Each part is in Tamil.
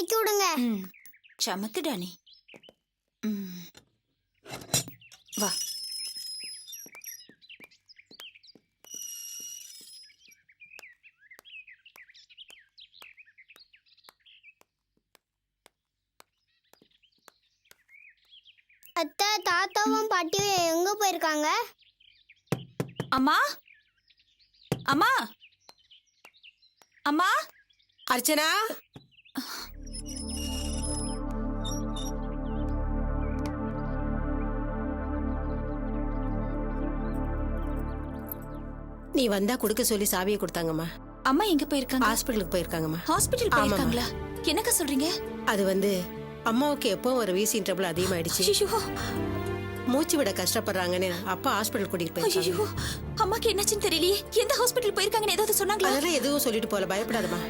இறக்கி விடுங்க. சமத்துடா நீ. வா. அத்தை, தாத்தாவும் பாட்டியும் எங்க போயிருக்காங்க? அம்மா, அம்மா, அம்மா. அர்ச்சனா, நீ வந்தா குடுக்க சொல்லி சாவியை கொடுத்தாங்கம்மா. அம்மா எங்க போயிருக்காங்க? ஹாஸ்பிட்டலுக்கு போயிருக்காங்கம்மா. ஹாஸ்பிட்டல் போயிருக்காங்களா? என்னக்கா சொல்றீங்க? அது அம்மாவுக்கு எப்போ ஒரு வீசிங் ட்ரபிள் அதிகமாயிடுச்சு. ஐயோ, மூச்சு விட கஷ்டப்படுறாங்கன்னு அப்பா ஹாஸ்பிட்டல் கூட்டிட்டு போயிருக்காங்க. ஐயோ, அம்மாக்கு என்னாச்சுன்னு தெரியலையே. எந்த ஹாஸ்பிட்டல் போயிருக்காங்கன்னு ஏதாவது சொன்னாங்களா? அதெல்லாம் எதுவும் சொல்லிட்டு போல, பயப்படாதம்மா.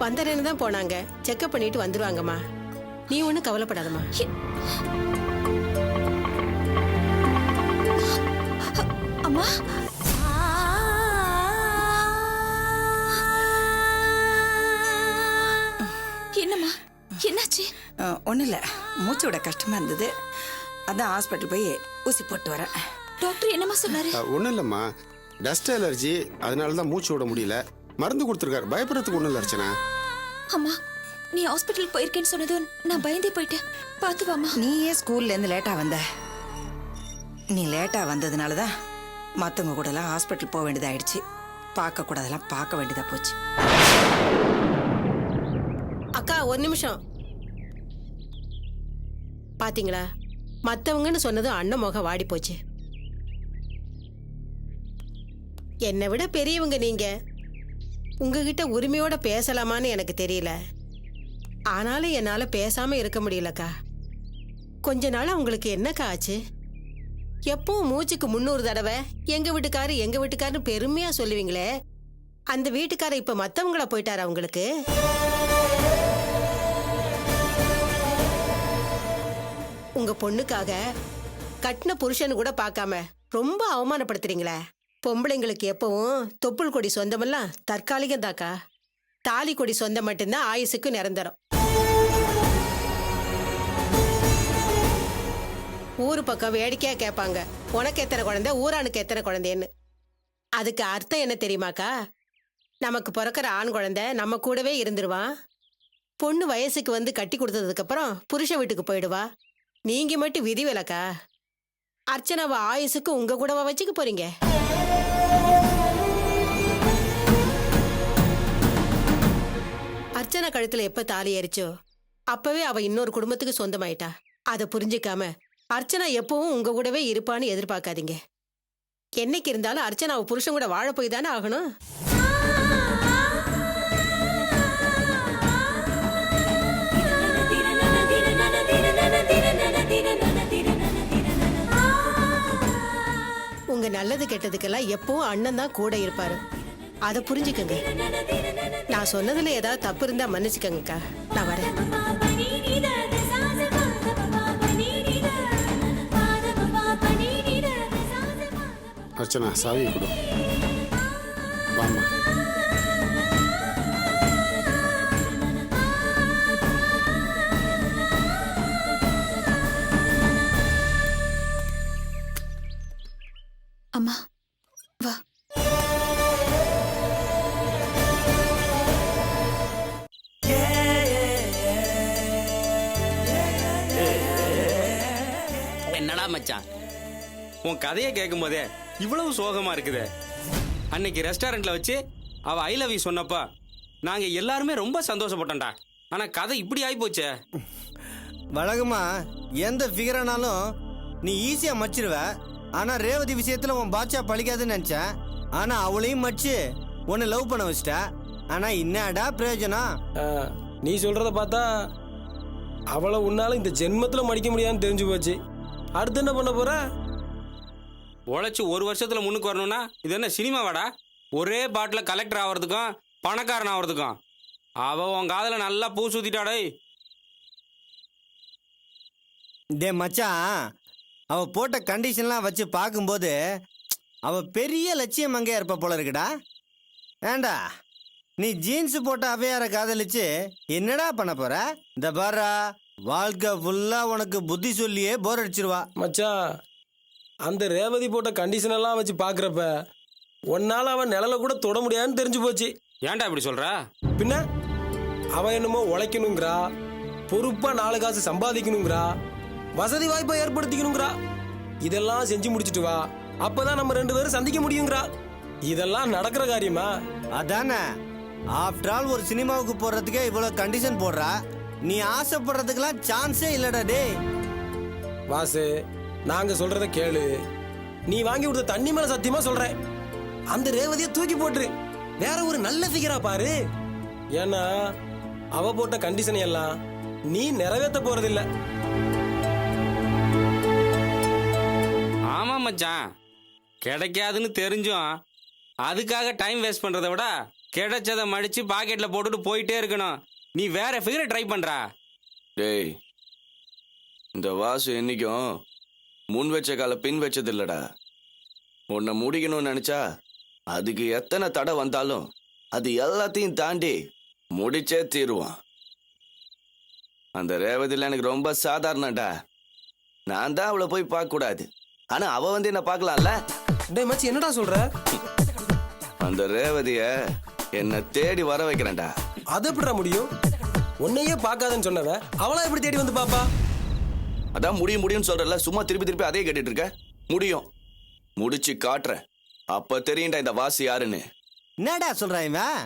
வந்தரேன்னு தான் போனாங்க. செக்அப் பண்ணிட்டு வந்துருவாங்கம்மா. நீ ஒன்றும் கவலைப்படாதம்மா. அம்மா, என்னம்மா என்னாச்சு? ஒன்றும் இல்லை, மூச்சு விட கஷ்டமாக இருந்தது, அதான் ஹாஸ்பிட்டல் போய் ஊசி போட்டு வரேன். டாக்டர் என்னம்மா சொன்னாரு? ஒன்றும் இல்லைம்மா, டஸ்ட் அலர்ஜி, அதனால தான் மூச்சு விட முடியல. மருந்து கொடுத்துருக்காரு, பயப்படுறதுக்கு ஒன்றும் இல்லை அர்ச்சனா. அம்மா, நீ ஹாஸ்பிட்டலுக்கு போயிருக்கேன்னு சொன்னதும் நான் பயந்தே போயிட்டேன். பார்த்து வாமா. நீயே ஸ்கூல்லேருந்து லேட்டாக வந்த. நீ லேட்டாக வந்ததுனால தான் மற்றவங்க கூடலாம் ஹாஸ்பிட்டல் போக வேண்டியதாகிடுச்சு. பார்க்கக்கூடாதெல்லாம் பார்க்க வேண்டியதாக போச்சு. அக்கா, ஒரு நிமிஷம். பாத்தீங்களா, மத்தவங்கன்னு சொன்னதும் அண்ணன் முகம் வாடி போச்சு. என்னை விட பெரியவங்க நீங்க. உங்ககிட்ட உரிமையோட பேசலாமான்னு எனக்கு தெரியல. ஆனாலும் என்னால பேசாம இருக்க முடியலக்கா. கொஞ்ச நாளா உங்களுக்கு என்னக்கா ஆச்சு? எப்பவும் மூச்சுக்கு 300 தடவை எங்க வீட்டுக்காருன்னு பெருமையா சொல்லுவீங்களே, அந்த வீட்டுக்காரர் இப்ப மத்தவங்கள போயிட்டாரா உங்களுக்கு? உங்க பொண்ணுக்காக கட்டின புருஷன்னு கூட பார்க்காம ரொம்ப அவமானப்படுத்துறீங்களே. பொம்பளைங்களுக்கு எப்பவும் தொப்புள் கொடி சொந்தமெல்லாம் தற்காலிகம் தாக்கா. தாலி கொடி சொந்தம் மட்டும்தான் ஆயுசுக்கு நிரந்தரம். ஊரு பக்கம் வேடிக்கையா கேட்பாங்க, உனக்கு எத்தனை குழந்தை, ஊரானுக்கு எத்தனை குழந்தைன்னு. அதுக்கு அர்த்தம் என்ன தெரியுமாக்கா? நமக்கு பிறக்கிற ஆண் குழந்தை நம்ம கூடவே இருந்துருவான். பொண்ணு வயசுக்கு கட்டி கொடுத்ததுக்கு அப்புறம் புருஷ வீட்டுக்கு போயிடுவா. நீங்க மட்டும் விதி விலக்கா? அர்ச்சனாவை ஆயுசுக்கு உங்க கூடவா வச்சுக்க போறீங்க? அர்ச்சனா கழுத்துல எப்ப தாலி ஏறிச்சோ அப்பவே அவ இன்னொரு குடும்பத்துக்கு சொந்தமாயிட்டா. அதை புரிஞ்சுக்காம அர்ச்சனா எப்பவும் உங்க கூடவே இருப்பான்னு எதிர்பார்க்காதீங்க. என்னைக்கு இருந்தாலும் அர்ச்சனா அவ புருஷன் கூட வாழ போய் தானே ஆகணும். உங்க நல்லது கெட்டதுக்கெல்லாம் எப்பவும் அண்ணன் தான் கூட இருப்பாரு. அதை புரிஞ்சுக்கங்க. நான் சொன்னதுல ஏதாவது தப்பு இருந்தா மன்னிச்சுக்கங்கக்கா. நான் வரேன். அர்ச்சனா, சாவி கொடு. வாமா. அம்மா, வா. என்னடா மச்சான், உன் கதையை கேட்கும் போதே இவ்வளவு சோகமா இருக்குது. அன்னைக்கு ரெஸ்டாரண்ட்ல வச்சு அவ ஐ லவ் யூ சொன்னப்பா நாங்க எல்லாருமே ரொம்ப சந்தோஷப்பட்டோம்டா. ஆனா கதை இப்படி ஆகி போச்சே. வழக்கமா எந்த ஃபிகரானாலும் நீ ஈஸியா மச்சிருவ. ஆனா ரேவதி விஷயத்துல உன் பாட்சா பழிக்காதுன்னு நினைச்சேன். ஆனா அவளையும் மச்சு உன்னை லவ் பண்ண வச்சிட்ட. ஆனா என்னடா பிரயோஜனம்? நீ சொல்றத பார்த்தா அவளை உன்னால இந்த ஜென்மத்துல மடிக்க முடியாதுன்னு தெரிஞ்சு போச்சு. அடுத்து என்ன பண்ண போற? உழைச்சி 1 வருஷத்துல முன்னுக்கு வரணும்னா இது என்ன சினிமாவாடா? ஒரே பாட்டில் கலெக்டர் ஆகிறதுக்கும் பணக்காரன் ஆகிறதுக்கும். அவ உன் காதல நல்லா பூ சுத்திட்டாடே. டே மச்சான், அவ போட்ட கண்டிஷன்லாம் வச்சு பார்க்கும்போது அவ பெரிய லட்சியம் அங்கே இருப்ப போல இருக்குடா. ஏண்டா நீ ஜீன்ஸ் போட்ட அவையார காதலிச்சு என்னடா பண்ண போற? இந்த பாரா, வாழ்க்கை ஃபுல்லா உனக்கு புத்தி சொல்லியே போர் அடிச்சிருவா. மச்சான் அந்த ரேவதி போட்ட கண்டிஷன் எல்லாம் வச்சு பார்க்குறப்ப ஒன்னால அவன் நிழல கூட தொட முடியாதுன்னு தெரிஞ்சு போச்சு. ஏன்டா இப்படி சொல்ற? பின்ன அவன் என்னமோ உழைக்கணுங்கிறா, பொறுப்பா 4 காசு சம்பாதிக்கணுங்கிறா, வசதி வாய்ப்பை ஏற்படுத்திக்கணுங்கிறா. இதெல்லாம் செஞ்சு முடிச்சிட்டு வா, அப்பதான் நம்ம 2 பேரும் சந்திக்க முடியுங்கிறா. இதெல்லாம் நடக்கிற காரியமா? அதானே, ஆஃப்டர் ஆல் ஒரு சினிமாவுக்கு போறதுக்கே இவ்வளவு கண்டிஷன் போடுறா. நீ ஆசைப்படுறதுக்கெல்லாம் சான்ஸே இல்லடா டேய். வாசு, நாங்க சொல்றத கேளு. நீ வாங்கி கொடுத்த தண்ணி மேல சத்தியமா சொல்றேன், அந்த ரேவதியை தூக்கி போட்டுரு, வேற ஒரு நல்ல ஃபிகரா பாரு. ஏன்னா அவ போட்ட கண்டிஷன் எல்லாம் நீ நிறைவேற்ற போறதில்ல. ஆமா மச்சான், கிடைக்காதுன்னு தெரிஞ்சும் அதுக்காக டைம் வேஸ்ட் பண்றதை விட கிடைச்சதை மடிச்சு பாக்கெட்ல போட்டுட்டு போயிட்டே இருக்கணும். நீ வேற ஃபிகரை ட்ரை பண்றா. டேய், இந்த வாசு என்னைக்கும் முன் வச்ச கால பின் வச்சது இல்லடா. உன்னை முடிக்கணும்னு நினைச்சா அதுக்கு எத்தனை தடை வந்தாலும் அது எல்லாத்தையும் தாண்டி முடிச்சே தீருவான். அந்த ரேவதியில் எனக்கு ரொம்ப சாதாரணடா. நான் தான் அவளை போய் பார்க்க கூடாது, ஆனா அவ வந்து என்ன பார்க்கலாம்ல. டேய் மச்சி, என்னடா சொல்ற? அந்த ரேவதிய என்ன தேடி வர வைக்கிறேன்டா. அது எப்படிடா முடியும்? உன்னையே பார்க்காதன்னு சொன்னவ அவளா எப்படி தேடி வந்து பாப்பா? அதான் முடியும்னு சொல்றல, சும்மா திருப்பி திருப்பி அதே கேட்டுட்டு இருக்க. முடியும், முடிச்சு காட்டுறேன், அப்ப தெரியும்டா இந்த வாசி யாருன்னு. என்னடா சொல்றான் இவன்?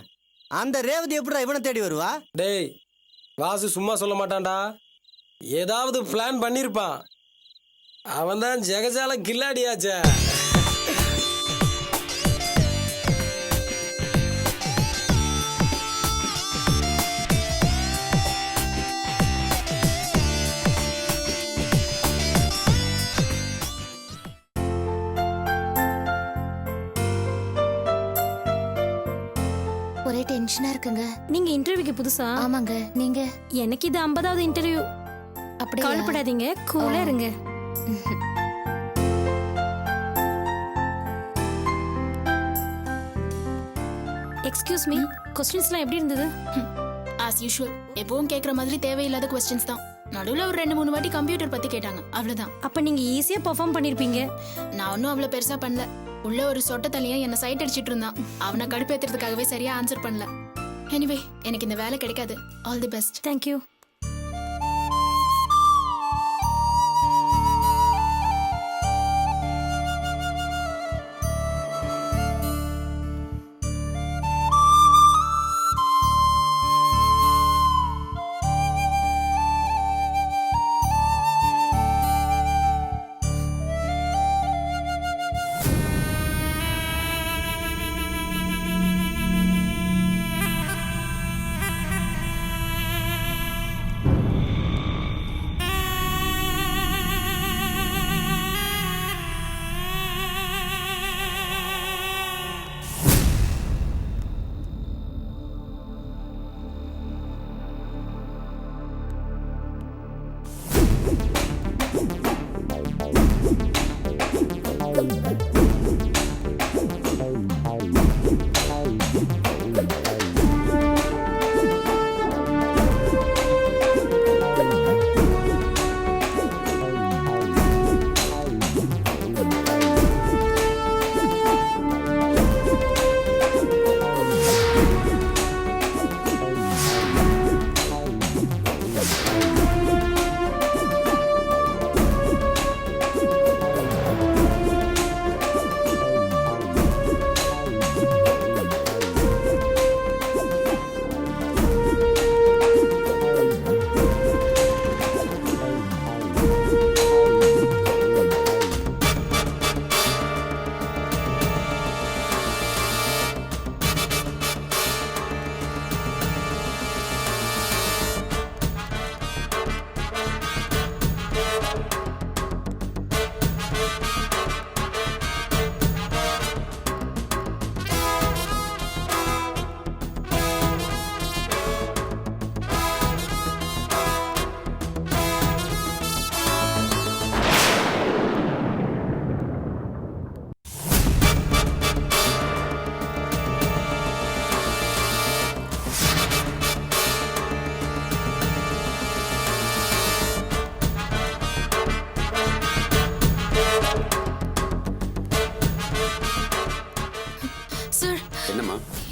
அந்த ரேவதி எப்படிடா இவனை தேடி வருவா? டேய், வாசு சும்மா சொல்ல மாட்டான்டா, ஏதாவது பிளான் பண்ணிருப்பான். அவன் தான் ஜெகஜால கில்லாடியாச்சே. ஒரே டென்ஷனா இருக்குங்க. நீங்க இன்டர்வியூக்கு புதுசா? ஆமாங்க. நீங்க? எனக்கு இது 50வது இன்டர்வியூ. அப்படி கவலைப்படாதீங்க, கூலா இருங்க. எக்ஸ்கியூஸ் மீ, கொஸ்டின்ஸ்லாம் எப்படி இருந்தது? ஆஸ் யூஷுவல், எப்பவும் கேட்குற மாதிரி தேவையில்லாத கொஸ்டின்ஸ் தான். நடுவில் ஒரு 2-3 வாட்டி கம்ப்யூட்டர் பத்தி கேட்டாங்க, அவ்வளவுதான். அப்ப நீங்க ஈஸியா பெர்ஃபார்ம் பண்ணிருப்பீங்க. நான் ஒன்றும் அவ்வளோ பெருசா பண்ணல. உள்ள ஒரு சொட்ட தலையா என்ன சைட் அடிச்சிட்டு இருந்தான். அவனை கடுப்பேத்துறதுக்காகவே சரியா ஆன்சர் பண்ணல. எனிவே, எனக்கு இந்த வேலை கிடைக்காது. All the best. தேங்க்யூ.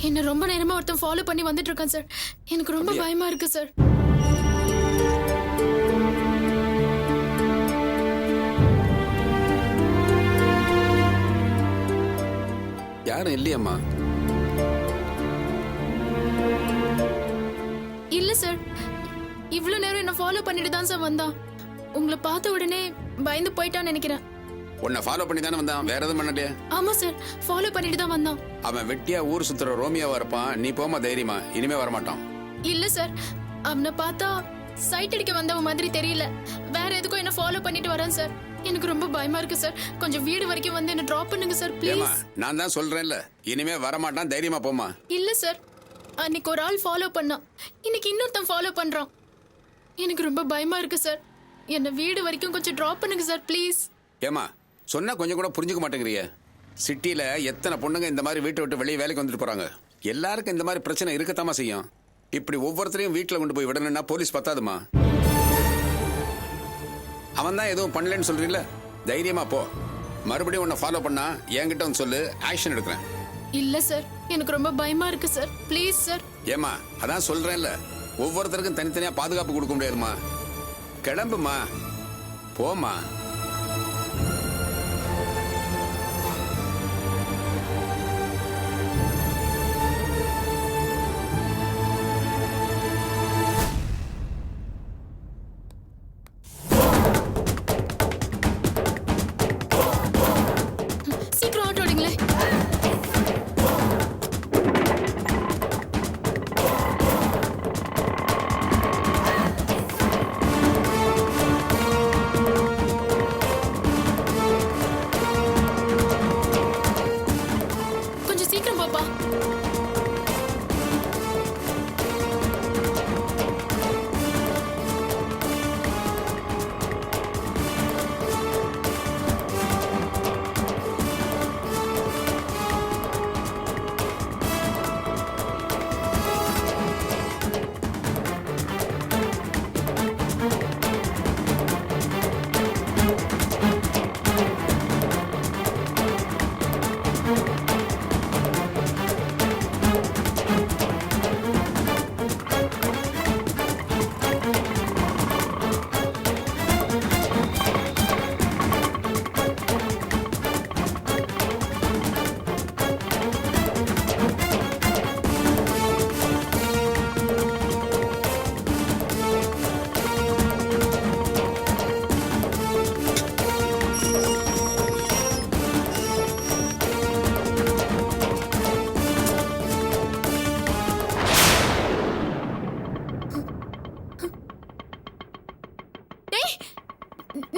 என்ன ரொம்ப நேரமா ஒருத்தன் ஃபாலோ பண்ணி வந்துட்டு இருக்கான் சார். எனக்கு ரொம்ப பயமா இருக்கு சார். யாரும் இல்லையம்மா? இல்ல சார், இவ்வளவு நேரம் என்ன ஃபாலோ பண்ணிட்டு தான் சார் வந்தான். உங்களை பார்த்த உடனே பயந்து போயிட்டான்னு நினைக்கிறேன். உன்னை ஃபாலோ பண்ணி தானே வந்தான், வேற எதுவும் பண்ணலையே? ஆமா சார், ஃபாலோ பண்ணிட்டு தான் வந்தான். அவன் வெட்டியா ஊர் சுத்துற ரோமியாவா இருப்பான். நீ போமா தைரியமா, இனிமே வரமாட்டான். இல்ல சார், அவனை பார்த்தா சைட் அடிக்க வந்தவன் மாதிரி தெரியல. வேற எதுக்கும் என்ன ஃபாலோ பண்ணிட்டு வரான் சார். எனக்கு ரொம்ப பயமா இருக்கு சார். கொஞ்சம் வீடு வரைக்கும் வந்து என்ன டிராப் பண்ணுங்க சார் ப்ளீஸ். நான் தான் சொல்றேன்ல, இனிமே வரமாட்டான், தைரியமா போமா. இல்ல சார், அன்னைக்கு ஒரு ஆள் ஃபாலோ பண்ணான், இன்னைக்கு இன்னொருத்தன் ஃபாலோ பண்றான். எனக்கு ரொம்ப பயமா இருக்கு சார். என்ன வீடு வரைக்கும் கொஞ்சம் டிராப் பண்ணுங்க சார் ப்ளீஸ். ஏமா சொன்னா கொஞ்சம் கூட புரிஞ்சுக்க மாட்டேங்கிறிய? சிட்டில எத்தனை பொண்ணுங்க இந்த மாதிரி வீட்டை விட்டு வெளியே வேலைக்கு வந்துட்டு போறாங்க. எல்லாருக்கும் இந்த மாதிரி பிரச்சனை இருக்கத்தாமா செய்யும். இப்படி ஒவ்வொருத்தரையும் வீட்டுல கொண்டு போய் விடணும்னா போலீஸ் பத்தாதுமா. அவன் தான் எதுவும் பண்ணலன்னு சொல்றீங்கள, தைரியமா போ. மறுபடியும் உன்னை ஃபாலோ பண்ணா என்கிட்ட வந்து சொல்லு, ஆக்ஷன் எடுக்கிறேன். இல்ல சார், எனக்கு ரொம்ப பயமா இருக்கு சார் ப்ளீஸ் சார். ஏமா அதான் சொல்றேன்ல, ஒவ்வொருத்தருக்கும் தனித்தனியா பாதுகாப்பு கொடுக்க முடியாதுமா. கிளம்புமா, போமா. சீக்கிரம் ஆட்டோ ஓடுங்களே. கொஞ்சம் சீக்கிரம் பாப்பா.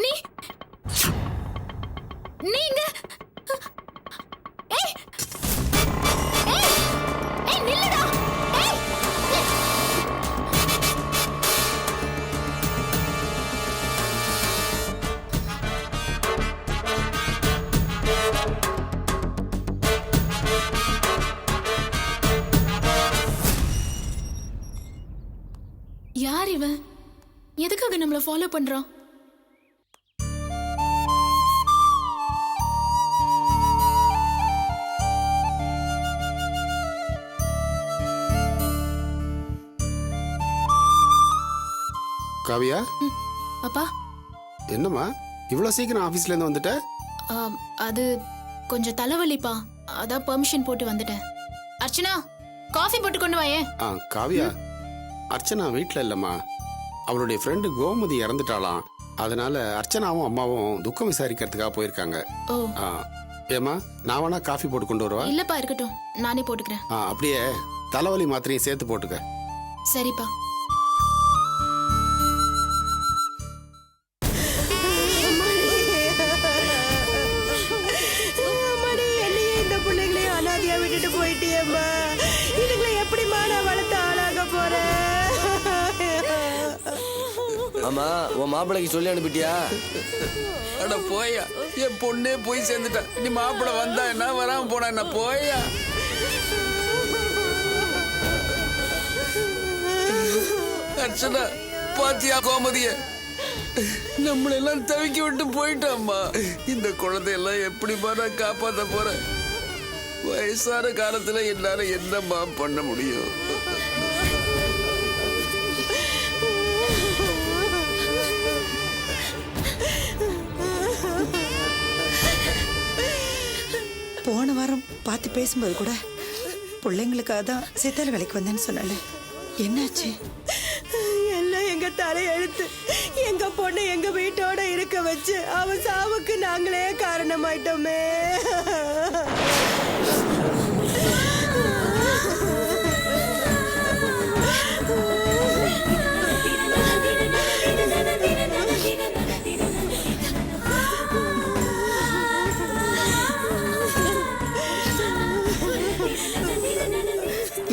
நீ நீங்க ஏய் ஏய் ஏய் நில்லுடா. ஏய் யார் இவன்? எதுக்காக நம்மள ஃபாலோ பண்றான்? காவியா, அப்பா, என்னம்மா இவ்வளோ சீக்கிரம் ஆஃபீஸ்ல இருந்து வந்துட்ட? அது கொஞ்சம் தலைவலிப்பா, அதான் பெர்மிஷன் போட்டு வந்துட்டேன். அர்ச்சனா, காஃபி போட்டு கொண்டு வாயே. காவியா, அர்ச்சனா வீட்டில் இல்லைம்மா. அவளுடைய ஃப்ரெண்டு கோமதி இறந்துட்டாளாம். அதனால அர்ச்சனாவும் அம்மாவும் துக்கம் விசாரிக்கிறதுக்காக போயிருக்காங்க. ஓ, ஏம்மா நான் வேணா காஃபி போட்டு கொண்டு வருவா? இல்லப்பா, இருக்கட்டும், நானே போட்டுக்கிறேன். அப்படியே தலைவலி மாத்திரையும் சேர்த்து போட்டுக்க. சரிப்பா. இந்த பிள்ளைங்களையும் அனாதையா விட்டுட்டு போயிட்டியம்மா. இதுங்களை எப்படிமா நான் வளர்த்து ஆளாக போறேன்? ஆமா, உன் மாப்பிள்ளைக்கு சொல்லி அனுப்பிட்டியா? அட போயா, என் பொண்ணே போய் சேர்ந்துட்டா. நீ மாப்பிள்ளை வந்தா என்ன, வராம போனா என்ன, போயா. அர்ச்சனா பாத்தியா கோமதிய, நம்மளெல்லாம் தவிக்க விட்டு போயிட்டாம்மா. இந்த குழந்தையெல்லாம் எப்படிமா நான் காப்பாத்த போறேன்? வயசான காலத்துல என்னால என்னம்மா பண்ண முடியும்? போன வாரம் பார்த்து பேசும்போது கூட பிள்ளைங்களுக்காக தான் சித்தால வேலைக்கு வந்தேன்னு சொன்னால என்னாச்சு? எல்லாம் எங்க தலையெழுத்து. எங்க பொண்ணை எங்க வீட்டோட இருக்க வச்சு அவன் சாவுக்கு நாங்களே காரணமாயிட்டோமே.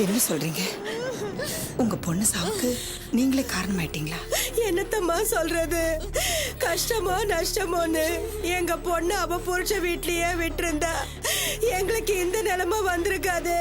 என்ன சொல்றீங்க? உங்க பொண்ணு சாவுக்கு நீங்களே காரணமாயிட்டீங்களா? என்னத்தம்மா சொல்றது? கஷ்டமோ நஷ்டமோன்னு எங்க பொண்ணு அவ புருஷ வீட்லயே விட்டிருந்தா எங்களுக்கு இந்த நிலைமை வந்திருக்காது.